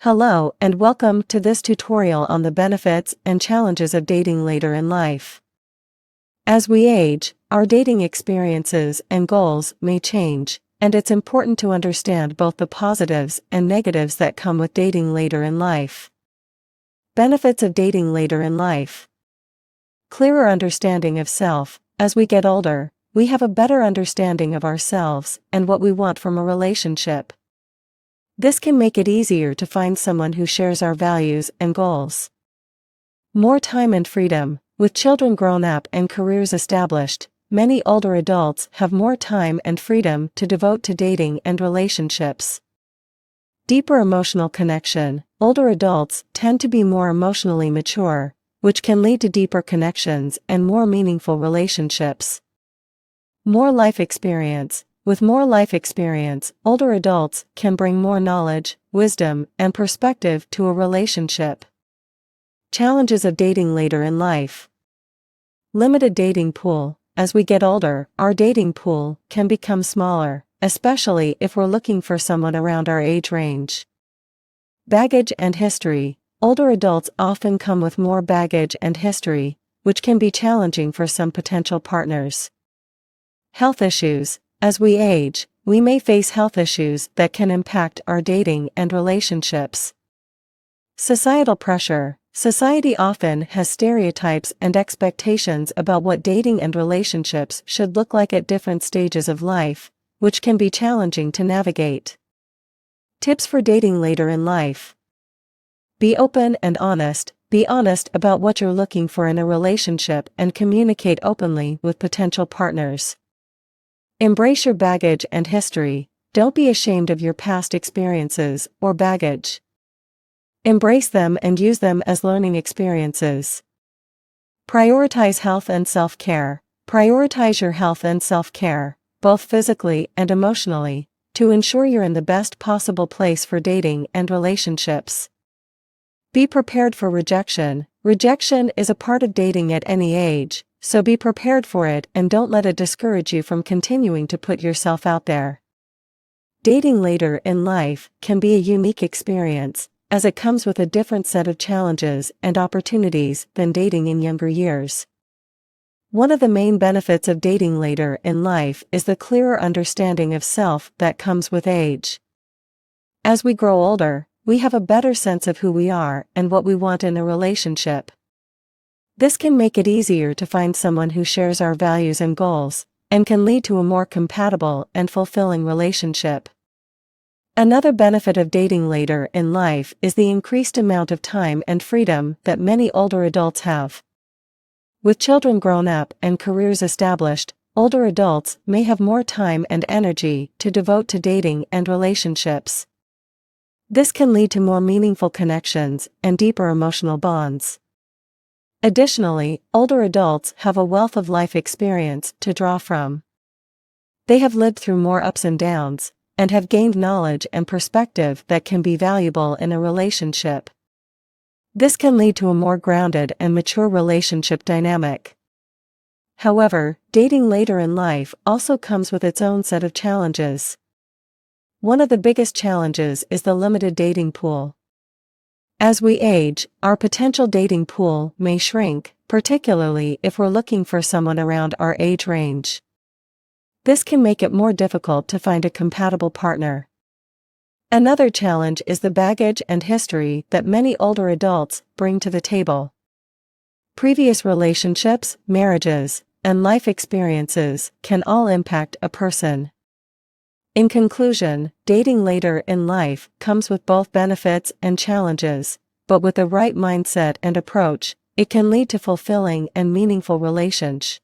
Hello and welcome to this tutorial on the benefits and challenges of dating later in life. As we age, our dating experiences and goals may change, and it's important to understand both the positives and negatives that come with dating later in life. Benefits of dating later in life. Clearer understanding of self. As we get older, we have a better understanding of ourselves and what we want from a relationship. This can make it easier to find someone who shares our values and goals. More time and freedom. With children grown up and careers established, many older adults have more time and freedom to devote to dating and relationships. Deeper emotional connection. Older adults tend to be more emotionally mature, which can lead to deeper connections and more meaningful relationships. More life experience. With more life experience, older adults can bring more knowledge, wisdom, and perspective to a relationship. Challenges of dating later in life. Limited dating pool. As we get older, our dating pool can become smaller, especially if we're looking for someone around our age range. Baggage and history. Older adults often come with more baggage and history, which can be challenging for some potential partners. Health issues. As we age, we may face health issues that can impact our dating and relationships. Societal pressure. Society often has stereotypes and expectations about what dating and relationships should look like at different stages of life, which can be challenging to navigate. Tips for dating later in life. Be open and honest. Be honest about what you're looking for in a relationship and communicate openly with potential partners. Embrace your baggage and history. Don't be ashamed of your past experiences or baggage. Embrace them and use them as learning experiences. Prioritize health and self-care. Prioritize your health and self-care, both physically and emotionally, to ensure you're in the best possible place for dating and relationships. Be prepared for rejection. Rejection is a part of dating at any age, so be prepared for it and don't let it discourage you from continuing to put yourself out there. Dating later in life can be a unique experience, as it comes with a different set of challenges and opportunities than dating in younger years. One of the main benefits of dating later in life is the clearer understanding of self that comes with age. As we grow older, we have a better sense of who we are and what we want in a relationship. This can make it easier to find someone who shares our values and goals, and can lead to a more compatible and fulfilling relationship. Another benefit of dating later in life is the increased amount of time and freedom that many older adults have. With children grown up and careers established, older adults may have more time and energy to devote to dating and relationships. This can lead to more meaningful connections and deeper emotional bonds. Additionally, older adults have a wealth of life experience to draw from. They have lived through more ups and downs, and have gained knowledge and perspective that can be valuable in a relationship. This can lead to a more grounded and mature relationship dynamic. However, dating later in life also comes with its own set of challenges. One of the biggest challenges is the limited dating pool. As we age, our potential dating pool may shrink, particularly if we're looking for someone around our age range. This can make it more difficult to find a compatible partner. Another challenge is the baggage and history that many older adults bring to the table. Previous relationships, marriages, and life experiences can all impact a person. In conclusion, dating later in life comes with both benefits and challenges, but with the right mindset and approach, it can lead to fulfilling and meaningful relationships.